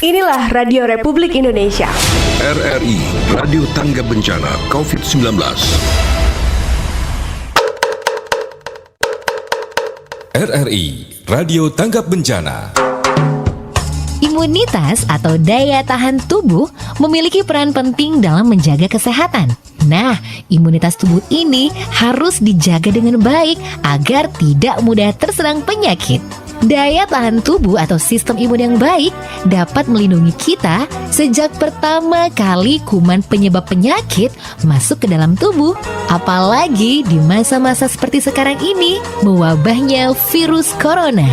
Inilah Radio Republik Indonesia. RRI, Radio Tangga Bencana COVID-19. RRI, Radio Tanggap Bencana. Imunitas atau daya tahan tubuh memiliki peran penting dalam menjaga kesehatan. Nah, imunitas tubuh ini harus dijaga dengan baik agar tidak mudah terserang penyakit. Daya tahan tubuh atau sistem imun yang baik dapat melindungi kita sejak pertama kali kuman penyebab penyakit masuk ke dalam tubuh. Apalagi di masa-masa seperti sekarang ini, mewabahnya virus corona.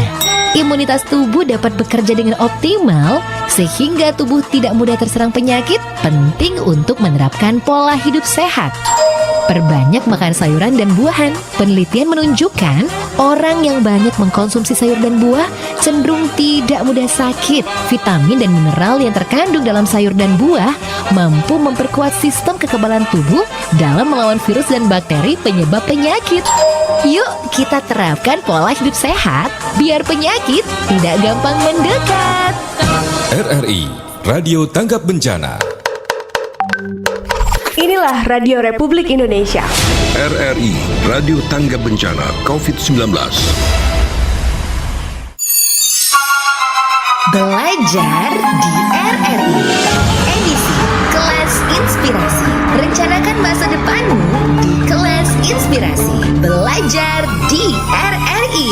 Imunitas tubuh dapat bekerja dengan optimal sehingga tubuh tidak mudah terserang penyakit. Penting untuk menerapkan pola hidup sehat. Perbanyak makan sayuran dan buahan. Penelitian menunjukkan orang yang banyak mengkonsumsi sayur dan buah cenderung tidak mudah sakit. Vitamin dan mineral yang terkandung dalam sayur dan buah mampu memperkuat sistem kekebalan tubuh dalam melawan virus dan bakteri penyebab penyakit. Yuk kita terapkan pola hidup sehat biar penyakit tidak gampang mendekat. RRI, Radio Tanggap Bencana. Inilah Radio Republik Indonesia. RRI, Radio Tangga Bencana COVID-19. Belajar di RRI. Edisi Kelas Inspirasi. Rencanakan masa depanmu di Kelas Inspirasi. Belajar di RRI.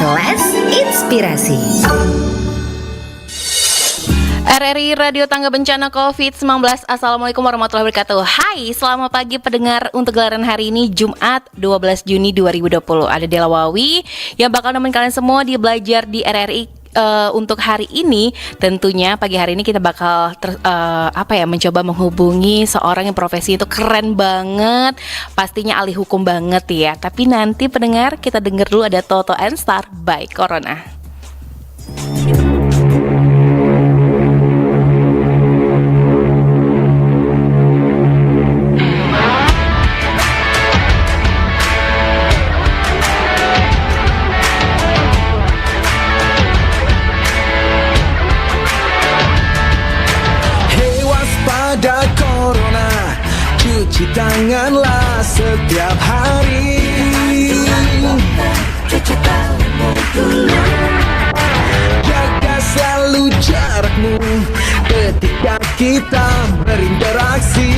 Kelas Inspirasi. RRI Radio Tangga Bencana COVID-19. Assalamualaikum warahmatullahi wabarakatuh. Hai, selamat pagi pendengar. Untuk gelaran hari ini Jumat 12 Juni 2020. Ada Dela Wawi yang bakal nemenin kalian semua di belajar di RRI. Untuk hari ini tentunya pagi hari ini kita bakal mencoba menghubungi seorang yang profesi itu keren banget, pastinya ahli hukum banget ya. Tapi nanti pendengar kita denger dulu ada Toto and Star by Corona. Cuci tanganlah setiap hari. Cuci tanganmu dulu. Jaga selalu jarakmu ketika kita berinteraksi.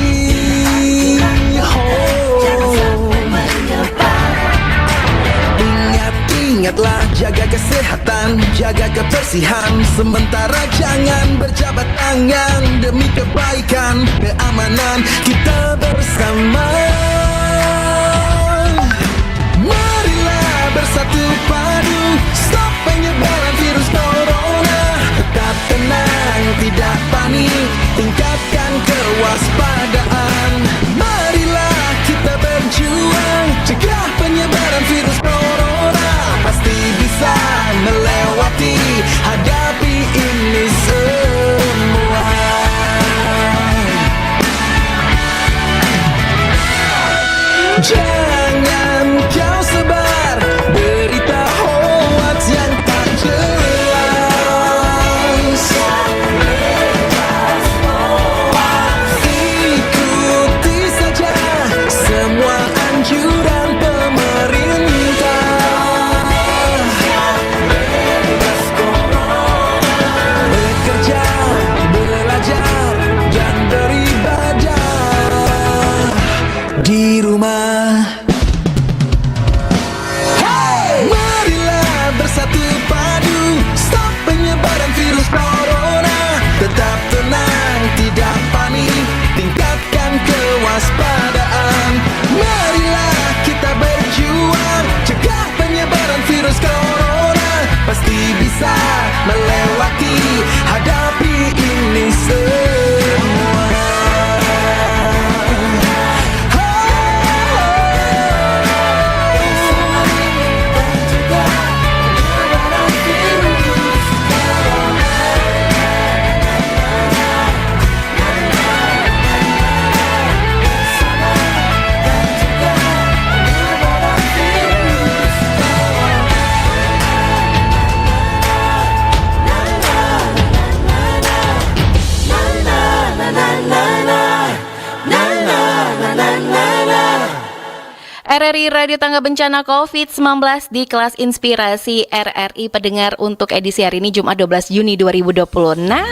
Ingatlah jaga kesehatan, jaga kebersihan. Sementara jangan berjabat tangan demi kebaikan, keamanan kita bersama. Marilah bersatu padu, stop penyebaran virus corona. Tetap tenang, tidak panik, tingkatkan kewaspadaan. Marilah kita berjuang, cegah penyebaran virus corona. Pasti bisa melewati, hadapi ini semua. Jangan kau sebar berita hoax yang tak jelas. Ikuti saja semua anjuran pemerintah. Bekerja, belajar, dan beribadah di rumah. Hey! Marilah bersatu padu, stop penyebaran virus corona. Tetap tenang, tidak panik, tingkatkan kewaspadaan. Marilah kita berjuang, cegah penyebaran virus corona. Pasti bisa melewati, hadapi ini semua. RRI Radio Tangga Bencana COVID-19 di kelas Inspirasi RRI pendengar untuk edisi hari ini Jumat 12 Juni 2020. Nah,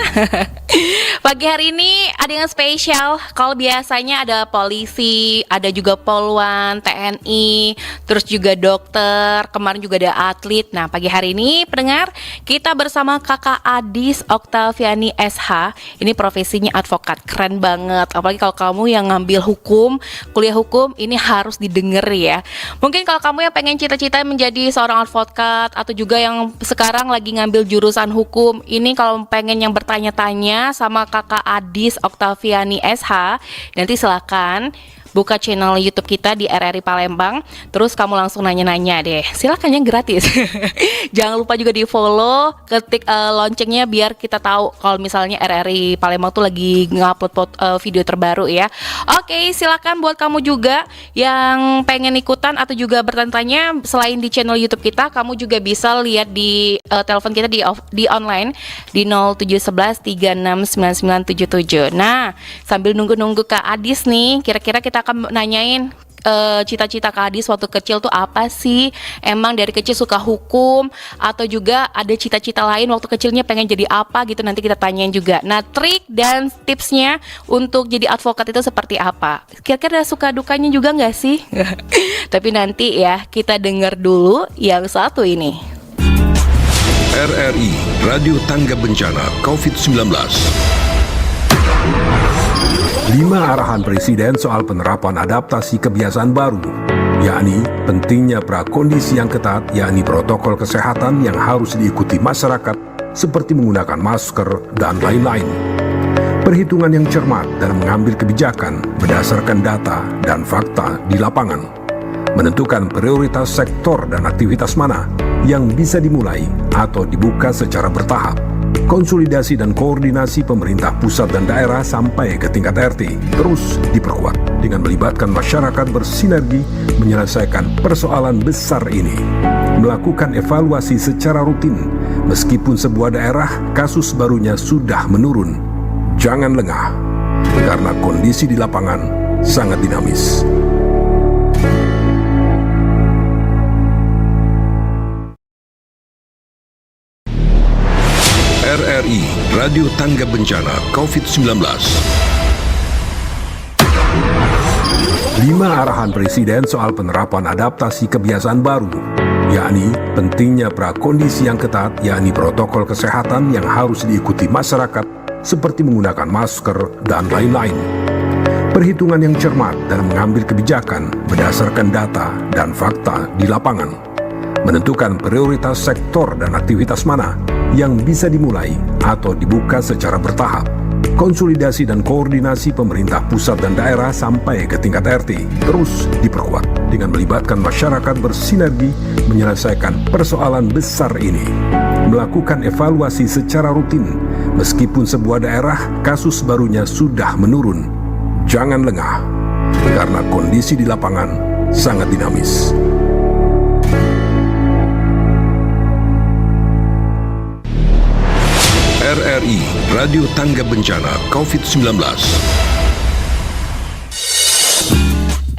pagi hari ini ada yang spesial. Kalau biasanya ada polisi, ada juga polwan, TNI, terus juga dokter, kemarin juga ada atlet. Nah, pagi hari ini pendengar kita bersama Kakak Adis Oktaviani SH. Ini profesinya advokat, keren banget. Apalagi kalau kamu yang ngambil hukum, kuliah hukum, ini harus didengar ya. Mungkin kalau kamu yang pengen cita-cita menjadi seorang advokat atau juga yang sekarang lagi ngambil jurusan hukum, ini kalau pengen yang bertanya-tanya sama Kakak Adis Oktaviani SH, nanti silakan buka channel YouTube kita di RRI Palembang. Terus kamu langsung nanya-nanya deh. Silakan, yang gratis. Jangan lupa juga di follow, ketik loncengnya biar kita tahu kalau misalnya RRI Palembang tuh lagi ngupload video terbaru ya. Oke, silakan buat kamu juga yang pengen ikutan atau juga bertanya selain di channel YouTube kita, kamu juga bisa lihat di telepon kita di online di 0711 369977. Nah, sambil nunggu-nunggu Kak Adis nih, kira-kira kita akan nanyain cita-cita Kak Adis waktu kecil tuh apa sih? Emang dari kecil suka hukum atau juga ada cita-cita lain waktu kecilnya pengen jadi apa gitu, nanti kita tanyain juga. Nah, trik dan tipsnya untuk jadi advokat itu seperti apa? Kira-kira suka dukanya juga nggak sih? Tapi nanti ya kita dengar dulu yang satu ini. RRI Radio Tangga Bencana COVID-19. 5 arahan Presiden soal penerapan adaptasi kebiasaan baru, yakni pentingnya prakondisi yang ketat, yakni protokol kesehatan yang harus diikuti masyarakat seperti menggunakan masker dan lain-lain. Perhitungan yang cermat dalam mengambil kebijakan berdasarkan data dan fakta di lapangan. Menentukan prioritas sektor dan aktivitas mana yang bisa dimulai atau dibuka secara bertahap. Konsolidasi dan koordinasi pemerintah pusat dan daerah sampai ke tingkat RT terus diperkuat dengan melibatkan masyarakat bersinergi menyelesaikan persoalan besar ini. Melakukan evaluasi secara rutin meskipun sebuah daerah kasus barunya sudah menurun. Jangan lengah, karena kondisi di lapangan sangat dinamis. RRI Radio Tangga Bencana COVID-19. 5 arahan Presiden soal penerapan adaptasi kebiasaan baru, yakni pentingnya prakondisi yang ketat, yakni protokol kesehatan yang harus diikuti masyarakat seperti menggunakan masker dan lain-lain. Perhitungan yang cermat dalam mengambil kebijakan berdasarkan data dan fakta di lapangan. Menentukan prioritas sektor dan aktivitas mana yang bisa dimulai atau dibuka secara bertahap. Konsolidasi dan koordinasi pemerintah pusat dan daerah sampai ke tingkat RT terus diperkuat dengan melibatkan masyarakat bersinergi menyelesaikan persoalan besar ini. Melakukan evaluasi secara rutin meskipun sebuah daerah kasus barunya sudah menurun. Jangan lengah, karena kondisi di lapangan sangat dinamis. RRI Radio Tangga Bencana COVID-19.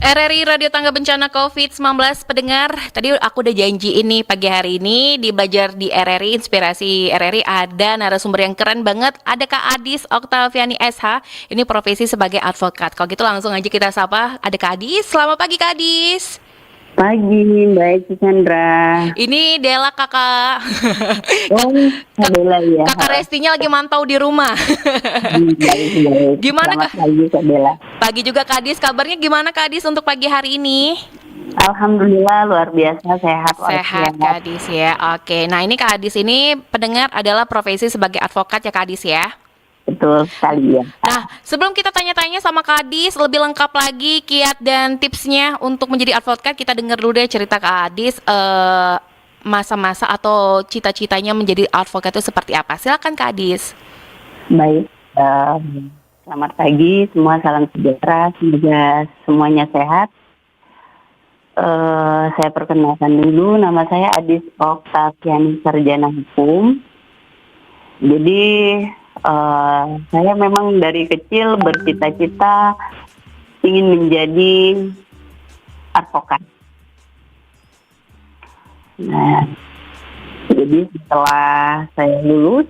RRI Radio Tangga Bencana COVID-19 pendengar, tadi aku udah janji ini pagi hari ini di belajar di RRI Inspirasi RRI ada narasumber yang keren banget, ada Kak Adis Oktaviani SH. Ini profesi sebagai advokat. Kalau gitu langsung aja kita sapa, ada Kak Adis. Selamat pagi Kak Adis. Pagi, Mbak Chandra. Ini Dela kakak. Oh, Dela ya. Kakak Restinya lagi mantau di rumah. Gimana Kak? Pagi, Kak Dela. Pagi juga Kak Adis. Kabarnya gimana Kak Adis untuk pagi hari ini? Alhamdulillah luar biasa sehat. Sehat Kak Adis ya. Oke. Nah ini Kak Adis ini pendengar adalah profesi sebagai advokat ya Kak Adis ya. Betul sekali ya. Nah, sebelum kita tanya-tanya sama Kak Adis lebih lengkap lagi kiat dan tipsnya untuk menjadi advokat, kita dengar dulu deh cerita Kak Adis masa-masa atau cita-citanya menjadi advokat itu seperti apa. Silakan Kak Adis. Baik, selamat pagi semua, salam sejahtera, semoga semuanya sehat. Saya perkenalkan dulu, nama saya Adis Oktaviani, sarjana hukum. Jadi saya memang dari kecil bercita-cita ingin menjadi advokat. Nah, jadi setelah saya lulus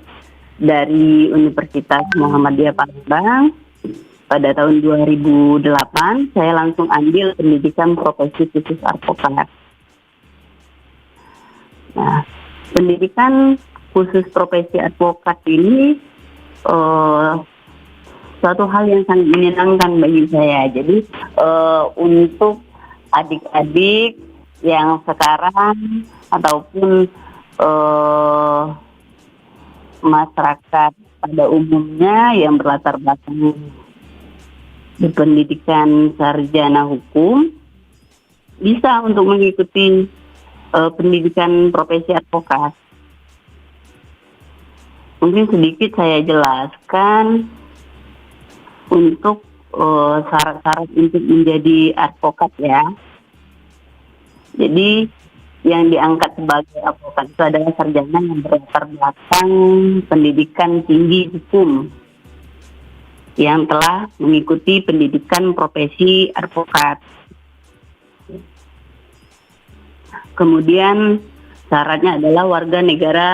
dari Universitas Muhammadiyah Palembang pada tahun 2008, saya langsung ambil pendidikan profesi khusus advokat. Nah, pendidikan khusus profesi advokat ini suatu hal yang sangat menyenangkan bagi saya. Jadi untuk adik-adik yang sekarang ataupun masyarakat pada umumnya yang berlatar belakang di pendidikan sarjana hukum bisa untuk mengikuti pendidikan profesi advokat. Mungkin sedikit saya jelaskan untuk syarat-syarat untuk menjadi advokat ya. Jadi yang diangkat sebagai advokat itu adalah sarjana yang berlatar belakang pendidikan tinggi hukum yang telah mengikuti pendidikan profesi advokat. Kemudian syaratnya adalah warga negara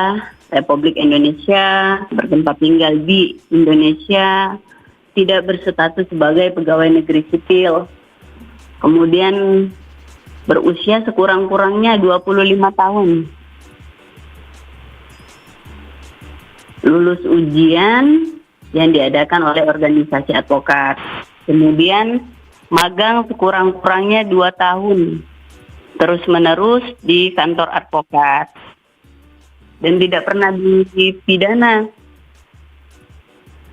Republik Indonesia, bertempat tinggal di Indonesia, tidak berstatus sebagai pegawai negeri sipil. Kemudian berusia sekurang-kurangnya 25 tahun. Lulus ujian yang diadakan oleh organisasi advokat. Kemudian magang sekurang-kurangnya 2 tahun. Terus-menerus di kantor advokat. Dan tidak pernah dipidana.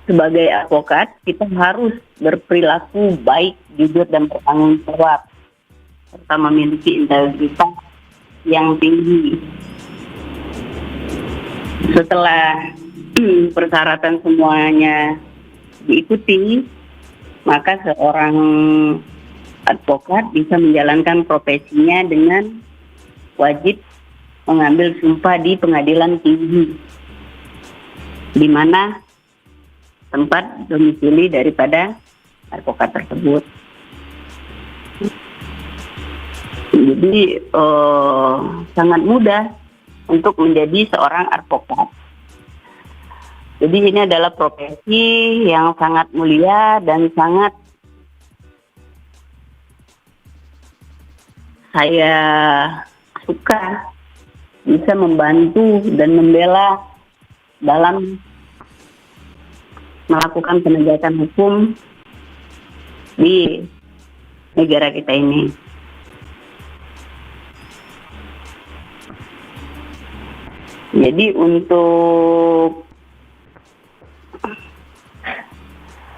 Sebagai advokat, kita harus berperilaku baik, jujur, dan bertanggung jawab, serta memiliki integritas yang tinggi. Setelah persyaratan semuanya diikuti, maka seorang advokat bisa menjalankan profesinya dengan wajib mengambil sumpah di pengadilan tinggi, di mana tempat domisili daripada advokat tersebut. Jadi sangat mudah untuk menjadi seorang advokat. Jadi ini adalah profesi yang sangat mulia dan sangat saya suka bisa membantu dan membela dalam melakukan penegakan hukum di negara kita ini. Jadi untuk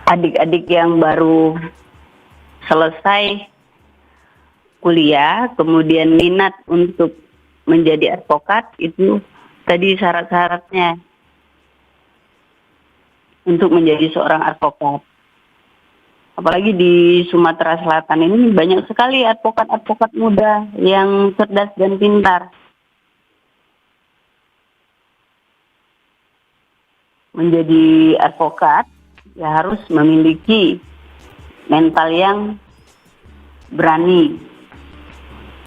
adik-adik yang baru selesai kuliah, kemudian minat untuk menjadi advokat, itu tadi syarat-syaratnya untuk menjadi seorang advokat. Apalagi di Sumatera Selatan ini banyak sekali advokat-advokat muda yang cerdas dan pintar. Menjadi advokat ya harus memiliki mental yang berani.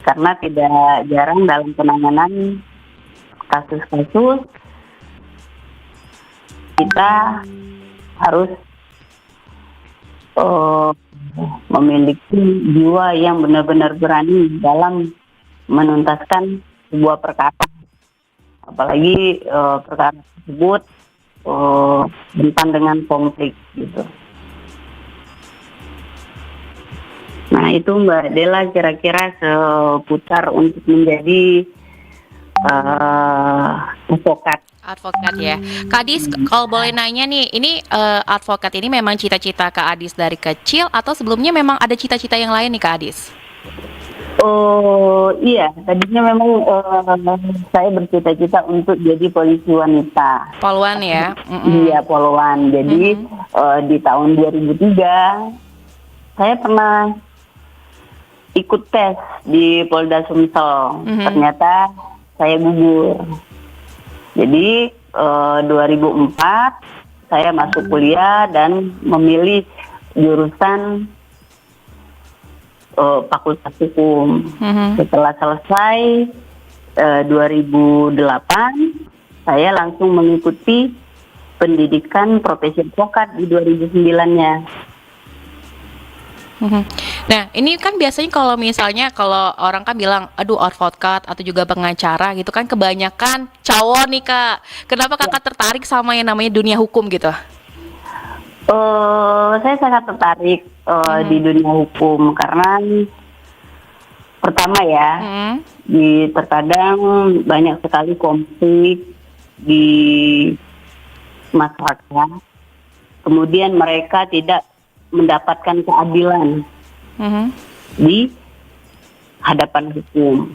Karena tidak jarang dalam penanganan kasus-kasus kita harus memiliki jiwa yang benar-benar berani dalam menuntaskan sebuah perkara. Apalagi perkara tersebut rentan dengan konflik gitu. Nah itu Mbak Dela kira-kira seputar untuk menjadi advokat. Advokat ya. Kak Adis, kalau boleh nanya nih, ini advokat ini memang cita-cita Kak Adis dari kecil atau sebelumnya memang ada cita-cita yang lain nih Kak Adis? Oh iya, tadinya memang saya bercita-cita untuk jadi polisi wanita. Poluan ya? Iya, poluan. Jadi di tahun 2003 saya pernah ikut tes di Polda Sumsel. Ternyata saya gugur. Jadi 2004 saya masuk kuliah dan memilih jurusan Fakultas Hukum. Setelah selesai 2008, saya langsung mengikuti pendidikan profesi advokat di 2009-nya. Nah, ini kan biasanya kalau misalnya kalau orang kan bilang, aduh advokat atau juga pengacara gitu kan kebanyakan cowok nih Kak. Kenapa Kakak tertarik sama yang namanya dunia hukum gitu? Saya sangat tertarik di dunia hukum karena pertama ya, terkadang banyak sekali konflik di masyarakat. Kemudian mereka tidak mendapatkan keadilan di hadapan hukum.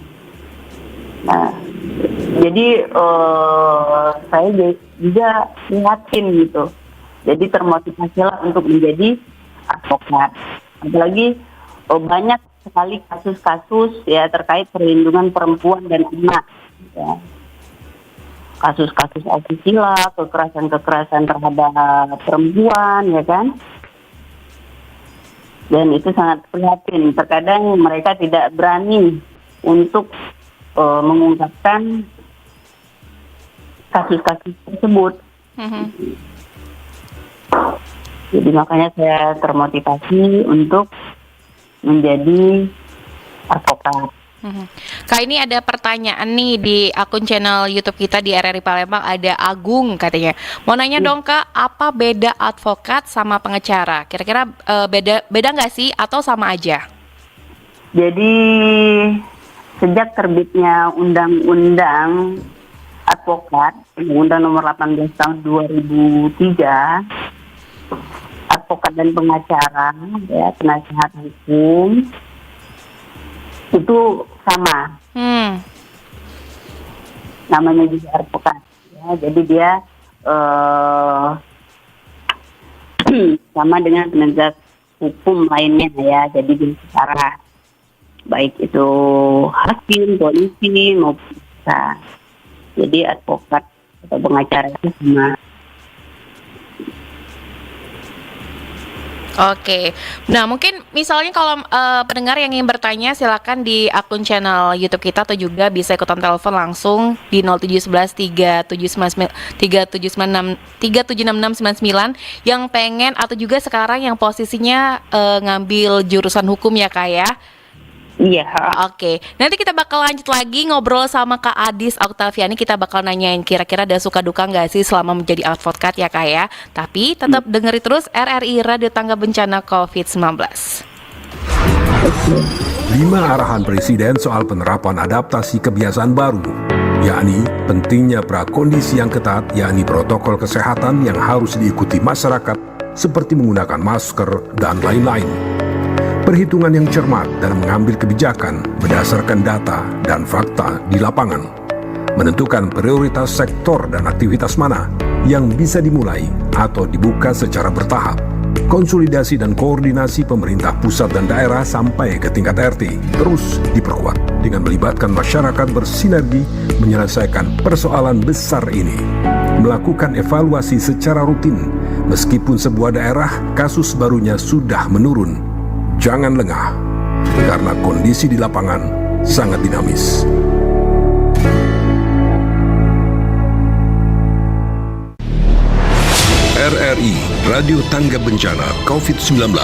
Nah, jadi saya juga prihatin gitu. Jadi termotivasilah untuk menjadi advokat. Apalagi banyak sekali kasus-kasus ya terkait perlindungan perempuan dan anak. Ya. Kasus-kasus asusila, kekerasan-kekerasan terhadap perempuan, ya kan? Dan itu sangat prihatin. Terkadang mereka tidak berani untuk mengungkapkan kasus-kasus tersebut. Jadi makanya saya termotivasi untuk menjadi advokat. Kak, ini ada pertanyaan nih di akun channel YouTube kita di RRI Palembang, ada Agung katanya. Mau nanya dong Kak, apa beda advokat sama pengacara? Kira-kira beda nggak sih atau sama aja? Jadi sejak terbitnya Undang-Undang Advokat, Undang Nomor 18 Tahun 2003, advokat dan pengacara, ya penasihat hukum itu sama. Namanya juga advokat. Ya, jadi dia sama dengan penegak hukum lainnya ya. Jadi dia secara baik itu hakim, polisi maupun jaksa. Jadi advokat atau pengacara itu sama. Oke, nah mungkin misalnya kalau pendengar yang ingin bertanya silakan di akun channel YouTube kita atau juga bisa ikutan telepon langsung di 0711 376699 yang pengen atau juga sekarang yang posisinya ngambil jurusan hukum ya Kak ya. Iya. Oke, nanti kita bakal lanjut lagi ngobrol sama Kak Adis Oktaviani. Kita bakal nanyain kira-kira ada suka duka nggak sih selama menjadi advokat ya Kak ya. Tapi tetap dengeri terus RRI Radio Tangga Bencana COVID-19. 5 arahan Presiden soal penerapan adaptasi kebiasaan baru, yakni pentingnya prakondisi yang ketat, yakni protokol kesehatan yang harus diikuti masyarakat seperti menggunakan masker dan lain-lain. Perhitungan yang cermat dalam mengambil kebijakan berdasarkan data dan fakta di lapangan. Menentukan prioritas sektor dan aktivitas mana yang bisa dimulai atau dibuka secara bertahap. Konsolidasi dan koordinasi pemerintah pusat dan daerah sampai ke tingkat RT terus diperkuat dengan melibatkan masyarakat bersinergi menyelesaikan persoalan besar ini. Melakukan evaluasi secara rutin meskipun sebuah daerah kasus barunya sudah menurun. Jangan lengah, karena kondisi di lapangan sangat dinamis. RRI Radio Tangga Bencana COVID-19.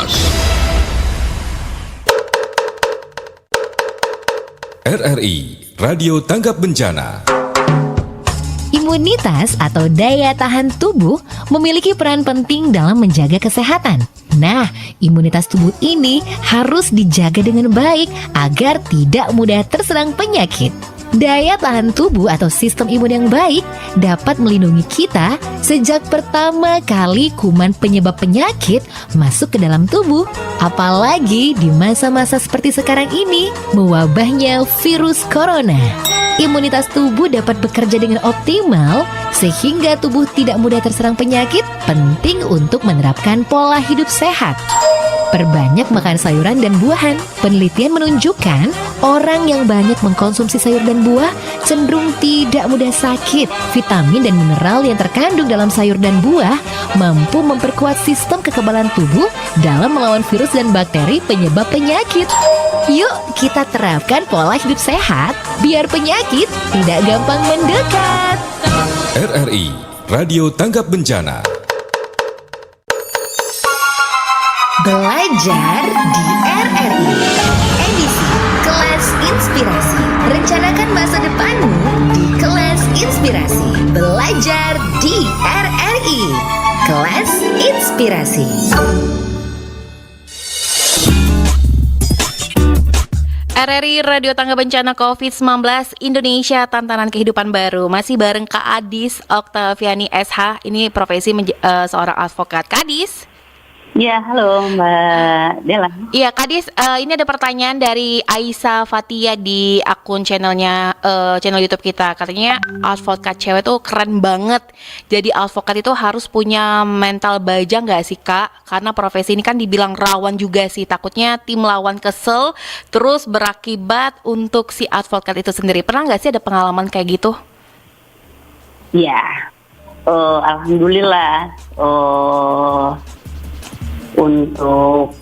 RRI Radio Tanggap Bencana. Imunitas atau daya tahan tubuh memiliki peran penting dalam menjaga kesehatan. Nah, imunitas tubuh ini harus dijaga dengan baik agar tidak mudah terserang penyakit. Daya tahan tubuh atau sistem imun yang baik dapat melindungi kita sejak pertama kali kuman penyebab penyakit masuk ke dalam tubuh. Apalagi di masa-masa seperti sekarang ini, mewabahnya virus corona. Imunitas tubuh dapat bekerja dengan optimal sehingga tubuh tidak mudah terserang penyakit. Penting untuk menerapkan pola hidup sehat. Perbanyak makan sayuran dan buahan. Penelitian menunjukkan orang yang banyak mengkonsumsi sayur dan buah cenderung tidak mudah sakit. Vitamin dan mineral yang terkandung dalam sayur dan buah mampu memperkuat sistem kekebalan tubuh dalam melawan virus dan bakteri penyebab penyakit. Yuk kita terapkan pola hidup sehat biar penyakit tidak gampang mendekat. RRI Radio Tanggap Bencana. Belajar di RRI. Edisi Kelas Inspirasi. Rencanakan masa depanmu di Kelas Inspirasi. Belajar di RRI. Kelas Inspirasi. RRI Radio Tangga Bencana COVID-19 Indonesia Tantangan Kehidupan Baru. Masih bareng Kak Adis Oktaviani SH. Ini profesi seorang advokat. Kak Adis. Ya, halo Mbak Dela. Iya, Kak Adis, ini ada pertanyaan dari Aisyah Fatia di akun channelnya, channel YouTube kita. Katanya advokat cewek tuh keren banget. Jadi advokat itu harus punya mental baja nggak sih Kak? Karena profesi ini kan dibilang rawan juga sih. Takutnya tim lawan kesel, terus berakibat untuk si advokat itu sendiri. Pernah nggak sih ada pengalaman kayak gitu? Ya, alhamdulillah. Untuk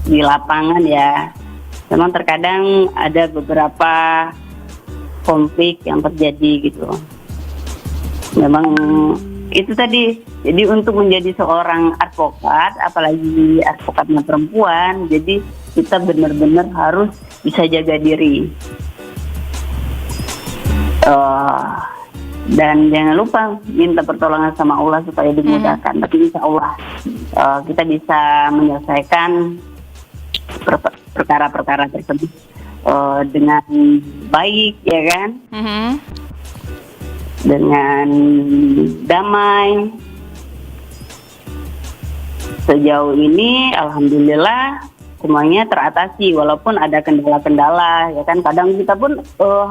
di lapangan ya, memang terkadang ada beberapa konflik yang terjadi gitu. Memang itu tadi. Jadi untuk menjadi seorang advokat, apalagi advokatnya perempuan, jadi kita benar-benar harus bisa jaga diri. Dan jangan lupa minta pertolongan sama Allah supaya dimudahkan. Tapi insya Allah kita bisa menyelesaikan perkara-perkara tersebut dengan baik, ya kan? Dengan damai. Sejauh ini alhamdulillah semuanya teratasi, walaupun ada kendala-kendala, ya kan? Kadang kita pun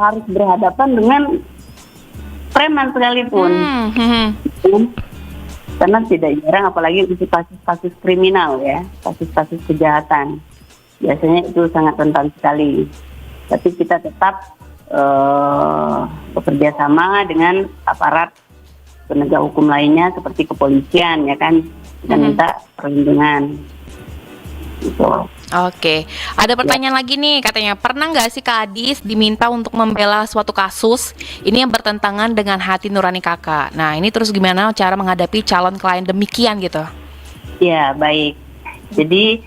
harus berhadapan dengan preman sekalipun, karena tidak jarang, apalagi untuk kasus-kasus kriminal ya, kasus-kasus kejahatan, biasanya itu sangat rentan sekali. Tapi kita tetap bekerja sama dengan aparat penegak hukum lainnya seperti kepolisian, ya kan, kita minta perlindungan. Gitu. Oke, ada pertanyaan lagi nih, katanya pernah nggak sih Kak Adis diminta untuk membela suatu kasus ini yang bertentangan dengan hati nurani kakak? Nah ini terus gimana cara menghadapi calon klien demikian gitu? Ya baik, jadi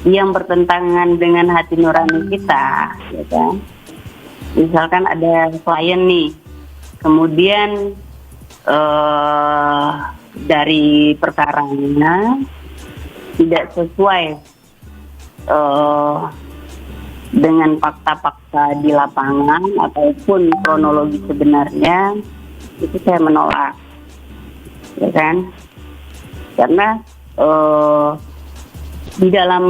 yang bertentangan dengan hati nurani kita, ya kan? Misalkan ada klien nih, kemudian dari perkaranya tidak sesuai dengan fakta-fakta di lapangan ataupun kronologi sebenarnya, itu saya menolak, ya kan? Karena di dalam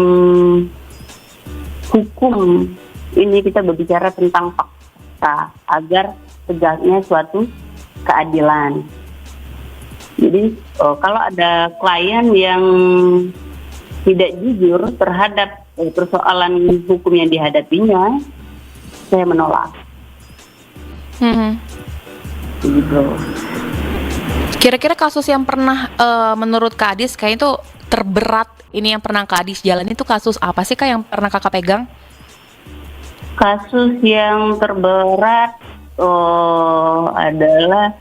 hukum ini kita berbicara tentang fakta agar tegaknya suatu keadilan. Jadi kalau ada klien yang tidak jujur terhadap persoalan hukum yang dihadapinya, saya menolak. Gitu. Kira-kira kasus yang pernah menurut Kak Adis kayaknya itu terberat ini yang pernah Kak Adis jalan itu kasus apa sih Kak yang pernah Kakak pegang? Kasus yang terberat adalah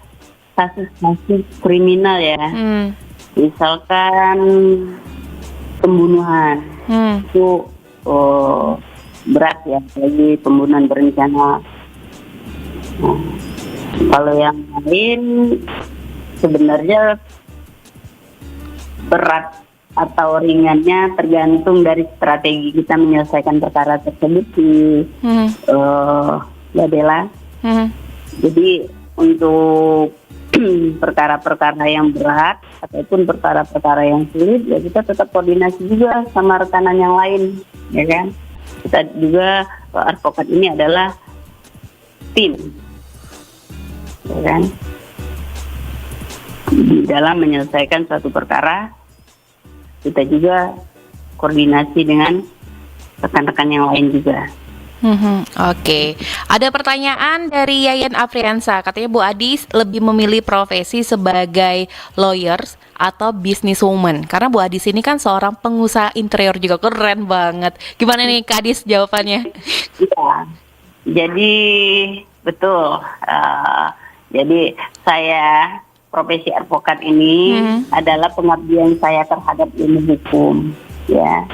kasus-kasus kriminal ya. Misalkan pembunuhan, itu berat ya, apalagi pembunuhan berencana. Nah, kalau yang lain sebenarnya berat atau ringannya tergantung dari strategi kita menyelesaikan perkara tersebut di Mbak Bella. Jadi untuk perkara-perkara yang berat ataupun perkara-perkara yang sulit, ya kita tetap koordinasi juga sama rekanan yang lain, ya kan? Kita juga advokat ini adalah tim, ya kan? di dalam menyelesaikan suatu perkara. Kita juga koordinasi dengan rekan-rekan yang lain juga. Oke, ada pertanyaan dari Yayan Afriansa. Katanya Bu Adis lebih memilih profesi sebagai lawyers atau businesswoman, karena Bu Adis ini kan seorang pengusaha interior juga. Keren banget. Gimana nih Kak Adis jawabannya? Iya, jadi betul. Jadi saya profesi advokat ini adalah pengabdian saya terhadap ilmu hukum. Ya.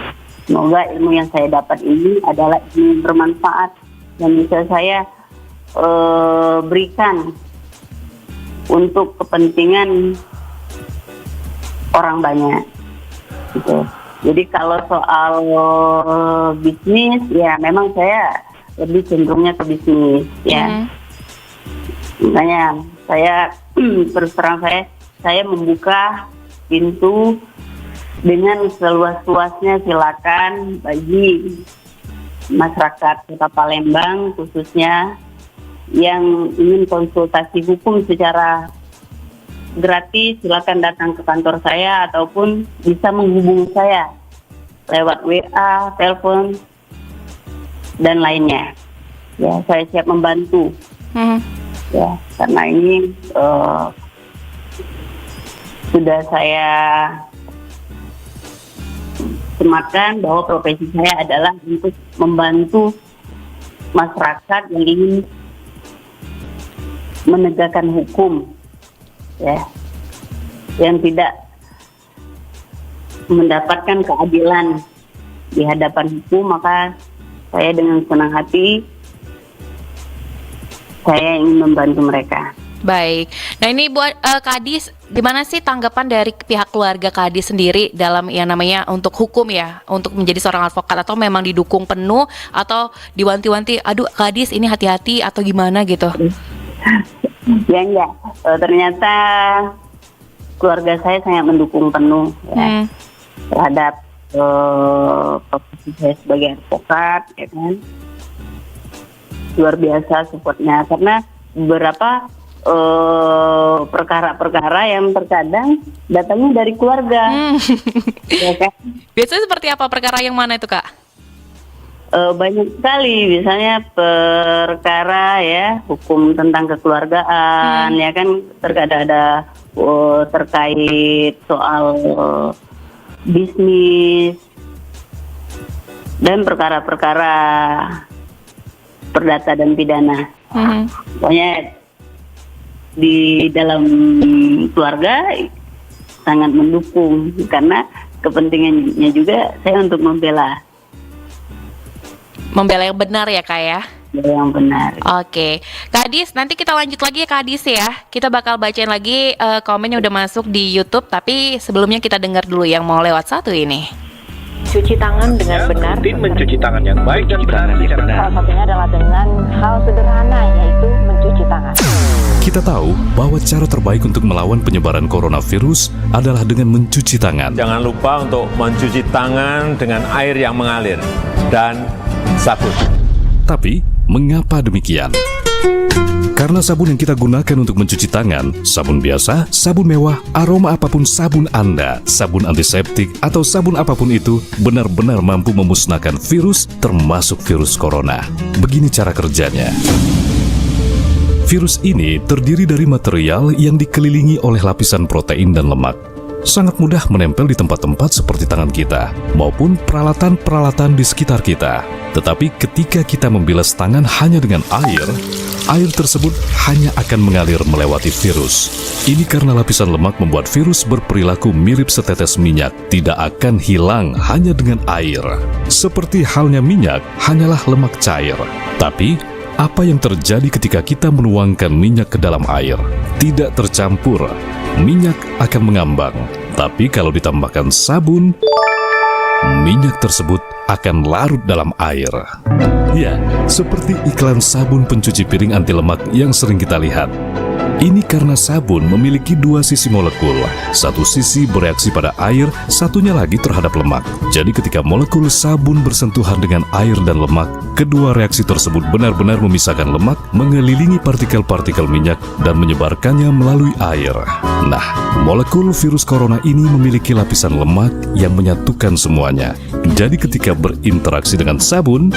Semoga ilmu yang saya dapat ini adalah ilmu bermanfaat dan bisa saya berikan untuk kepentingan orang banyak. Gitu. Jadi kalau soal bisnis, ya memang saya lebih cenderungnya ke bisnis, ya. Makanya saya terus terang saya membuka pintu dengan seluas-luasnya, silakan bagi masyarakat Kota Palembang khususnya yang ingin konsultasi hukum secara gratis, silakan datang ke kantor saya ataupun bisa menghubungi saya lewat WA, telepon dan lainnya. Ya, saya siap membantu. Ya, karena ini sudah saya sematkan bahwa profesi saya adalah untuk membantu masyarakat yang ingin menegakkan hukum, ya, yang tidak mendapatkan keadilan di hadapan hukum, maka saya dengan senang hati saya ingin membantu mereka. Baik. Nah ini buat Kak Adis, gimana sih tanggapan dari pihak keluarga Kak Adis sendiri dalam yang namanya untuk hukum ya, untuk menjadi seorang advokat, atau memang didukung penuh atau diwanti-wanti, aduh Kak Adis ini hati-hati atau gimana gitu? Ya enggak, ternyata keluarga saya sangat mendukung penuh ya, terhadap profesi saya sebagai advokat, ya kan. Luar biasa supportnya, karena beberapa perkara-perkara yang terkadang datangnya dari keluarga. Ya kan? Biasanya seperti apa perkara yang mana itu Kak? Banyak sekali, misalnya perkara ya hukum tentang kekeluargaan, ya kan, terkadang ada terkait soal bisnis dan perkara-perkara perdata dan pidana. Pokoknya di dalam keluarga sangat mendukung, karena kepentingannya juga saya untuk membela yang benar ya Kak ya? Yang benar. Oke, Kak Adis, nanti kita lanjut lagi ya Kak Adis ya. Kita bakal bacain lagi komen yang udah masuk di YouTube, tapi sebelumnya kita dengar dulu yang mau lewat satu ini. Cuci tangan dengan benar. Rutin mencuci tangan yang baik dan benar. Salah satunya adalah dengan hal sederhana, yaitu mencuci tangan. Kita tahu bahwa cara terbaik untuk melawan penyebaran coronavirus adalah dengan mencuci tangan. Jangan lupa untuk mencuci tangan dengan air yang mengalir dan sabun. Tapi, mengapa demikian? Karena sabun yang kita gunakan untuk mencuci tangan, sabun biasa, sabun mewah, aroma apapun sabun Anda, sabun antiseptik, atau sabun apapun itu, benar-benar mampu memusnahkan virus, termasuk virus corona. Begini cara kerjanya. Virus ini terdiri dari material yang dikelilingi oleh lapisan protein dan lemak. Sangat mudah menempel di tempat-tempat seperti tangan kita, maupun peralatan-peralatan di sekitar kita. Tetapi ketika kita membilas tangan hanya dengan air tersebut hanya akan mengalir melewati virus. Ini karena lapisan lemak membuat virus berperilaku mirip setetes minyak, tidak akan hilang hanya dengan air. Seperti halnya minyak, hanyalah lemak cair. Tapi, apa yang terjadi ketika kita menuangkan minyak ke dalam air? Tidak tercampur. Minyak akan mengambang, tapi kalau ditambahkan sabun, minyak tersebut akan larut dalam air. Ya, seperti iklan sabun pencuci piring anti lemak yang sering kita lihat. Ini karena sabun memiliki dua sisi molekul. Satu sisi bereaksi pada air, satunya lagi terhadap lemak. Jadi ketika molekul sabun bersentuhan dengan air dan lemak, kedua reaksi tersebut benar-benar memisahkan lemak, mengelilingi partikel-partikel minyak, dan menyebarkannya melalui air. Nah, molekul virus corona ini memiliki lapisan lemak yang menyatukan semuanya. Jadi ketika berinteraksi dengan sabun,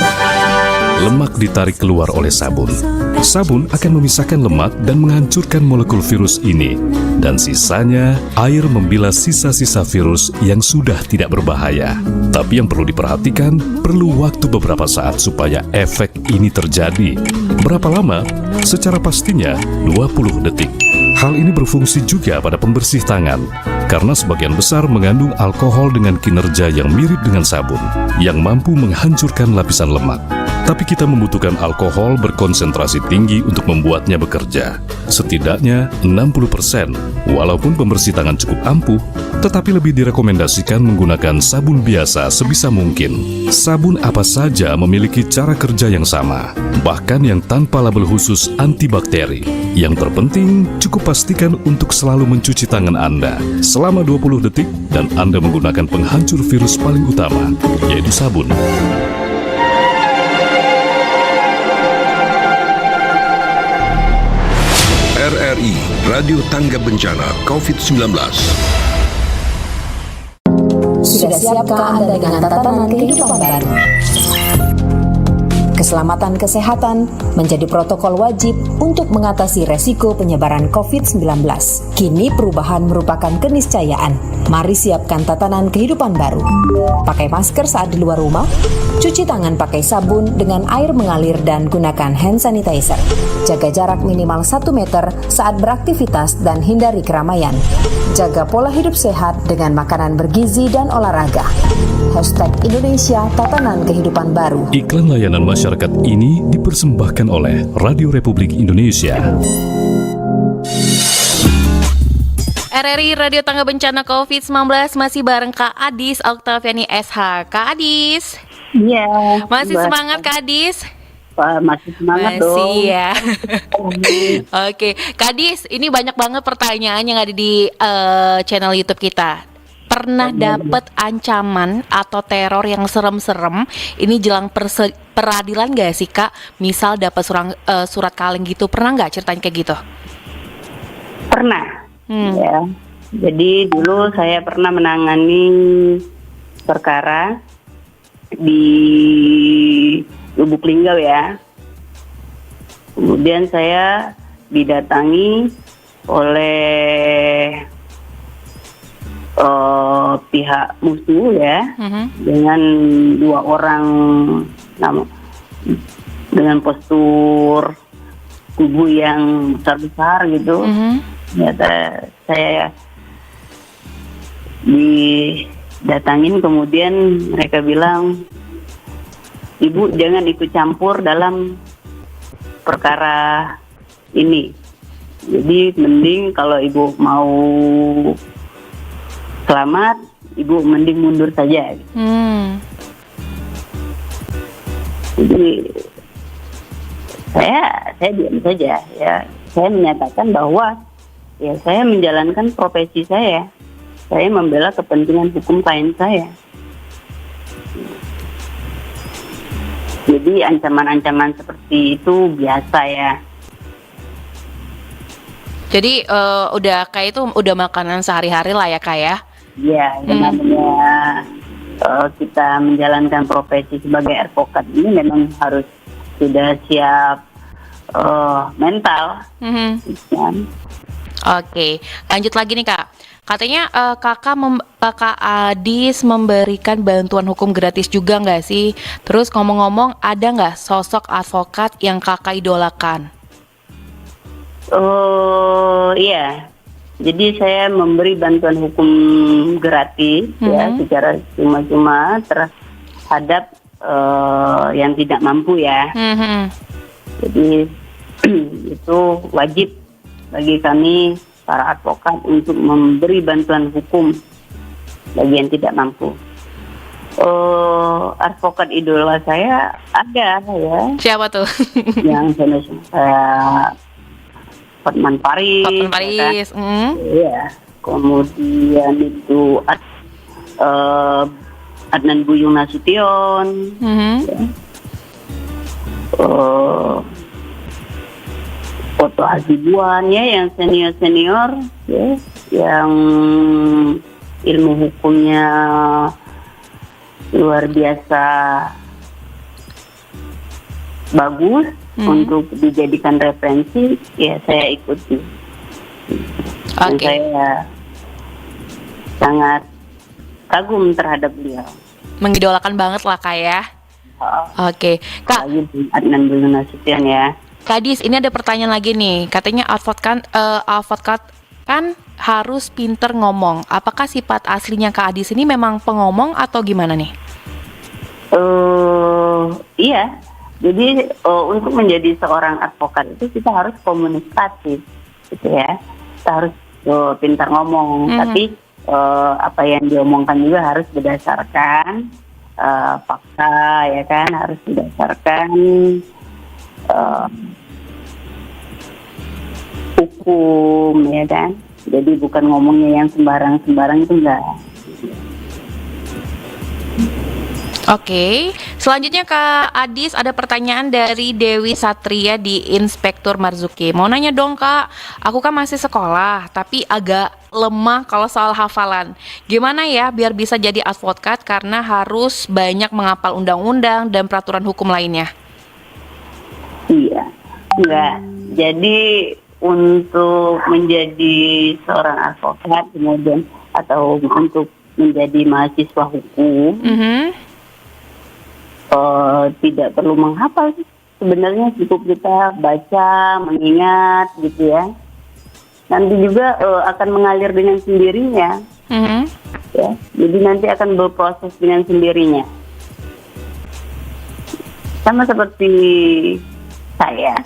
lemak ditarik keluar oleh sabun. Sabun akan memisahkan lemak dan menghancurkan molekul virus ini. Dan sisanya, air membilas sisa-sisa virus yang sudah tidak berbahaya. Tapi yang perlu diperhatikan, perlu waktu beberapa saat supaya efek ini terjadi. Berapa lama? Secara pastinya 20 detik. Hal ini berfungsi juga pada pembersih tangan, karena sebagian besar mengandung alkohol dengan kinerja yang mirip dengan sabun, yang mampu menghancurkan lapisan lemak. Tapi kita membutuhkan alkohol berkonsentrasi tinggi untuk membuatnya bekerja. Setidaknya 60%. Walaupun pembersih tangan cukup ampuh, tetapi lebih direkomendasikan menggunakan sabun biasa sebisa mungkin. Sabun apa saja memiliki cara kerja yang sama, bahkan yang tanpa label khusus antibakteri. Yang terpenting, cukup pastikan untuk selalu mencuci tangan Anda selama 20 detik dan Anda menggunakan penghancur virus paling utama, yaitu sabun. RRI Radio Tangga Bencana COVID-19. Sudah siapkah Anda dengan tatanan kehidupan baru? Keselamatan kesehatan menjadi protokol wajib untuk mengatasi resiko penyebaran COVID-19. Kini perubahan merupakan keniscayaan. Mari siapkan tatanan kehidupan baru. Pakai masker saat di luar rumah, cuci tangan pakai sabun dengan air mengalir dan gunakan hand sanitizer. Jaga jarak minimal 1 meter saat beraktivitas dan hindari keramaian. Jaga pola hidup sehat dengan makanan bergizi dan olahraga. #Indonesia Tatanan Kehidupan Baru. Iklan layanan masyarakat ini dipersembahkan oleh Radio Republik Indonesia. RRI Radio Tangga Bencana COVID-19 masih bareng Kak Adis Oktaviani SH. Kak Adis. Iya. Masih semangat Kak Adis? Masih semangat dong. Masih ya. Oke, Kak Adis, ini banyak banget pertanyaan yang ada di channel YouTube kita. Pernah dapat ancaman atau teror yang serem-serem ini jelang peradilan gak sih Kak? Misal dapat surat kaleng gitu, pernah nggak ceritain kayak gitu? Pernah. Ya. Jadi dulu saya pernah menangani perkara di Lubuk Linggau ya. Kemudian saya didatangi oleh pihak musuh ya, dengan 2 orang dengan postur tubuh yang besar-besar gitu. Saya didatangin, kemudian mereka bilang, "Ibu jangan ikut campur dalam perkara ini. Jadi mending kalau ibu mau selamat, ibu mending mundur saja." Jadi saya diam saja ya. Saya menyatakan bahwa ya saya menjalankan profesi saya. Saya membela kepentingan hukum klien saya. Jadi ancaman-ancaman seperti itu biasa ya. Jadi udah kayak itu udah makanan sehari-hari lah ya Kak ya? Iya, namanya kita menjalankan profesi sebagai advokat ini memang harus sudah siap mental. Oke, lanjut lagi nih Kak. Katanya Kakak Adis memberikan bantuan hukum gratis juga nggak sih? Terus ngomong-ngomong, ada nggak sosok advokat yang Kakak idolakan? Iya. Jadi saya memberi bantuan hukum gratis ya, secara cuma-cuma terhadap yang tidak mampu ya. Jadi itu wajib bagi kami para advokat untuk memberi bantuan hukum bagi yang tidak mampu. Advokat idola saya ada ya. Siapa tuh? Yang saya Hotman Paris. Hotman Paris. Ya kan? Iya. Kemudian itu Adnan Buyung Nasution. Ya. Oto Hasibuan ya, yang senior ya, yang ilmu hukumnya luar biasa bagus untuk dijadikan referensi, ya saya ikuti. Dan saya sangat kagum terhadap beliau. Mengidolakan banget lah Kak ya. Oke, Kak. Adnan Buyung Nasution ya. Kak Adis, ini ada pertanyaan lagi nih. Katanya advokat kan harus pinter ngomong. Apakah sifat aslinya Kak Adis ini memang pengomong atau gimana nih? Iya. Jadi untuk menjadi seorang advokat itu kita harus komunikatif, gitu ya. Kita harus pintar ngomong. Tapi apa yang diomongkan juga harus berdasarkan fakta, ya kan. Harus berdasarkan hukum, ya kan. Jadi bukan ngomongnya yang sembarang-sembarang, itu enggak. Oke, selanjutnya Kak Adis ada pertanyaan dari Dewi Satria di Inspektur Marzuki. Mau nanya dong Kak, aku kan masih sekolah tapi agak lemah kalau soal hafalan. Gimana ya biar bisa jadi advokat karena harus banyak menghafal undang-undang dan peraturan hukum lainnya? Iya, enggak. Jadi untuk menjadi seorang advokat kemudian atau untuk menjadi mahasiswa hukum, tidak perlu menghafal. Sebenarnya cukup kita baca, mengingat gitu ya. Nanti juga akan mengalir dengan sendirinya. Ya, jadi nanti akan berproses dengan sendirinya. Sama seperti saya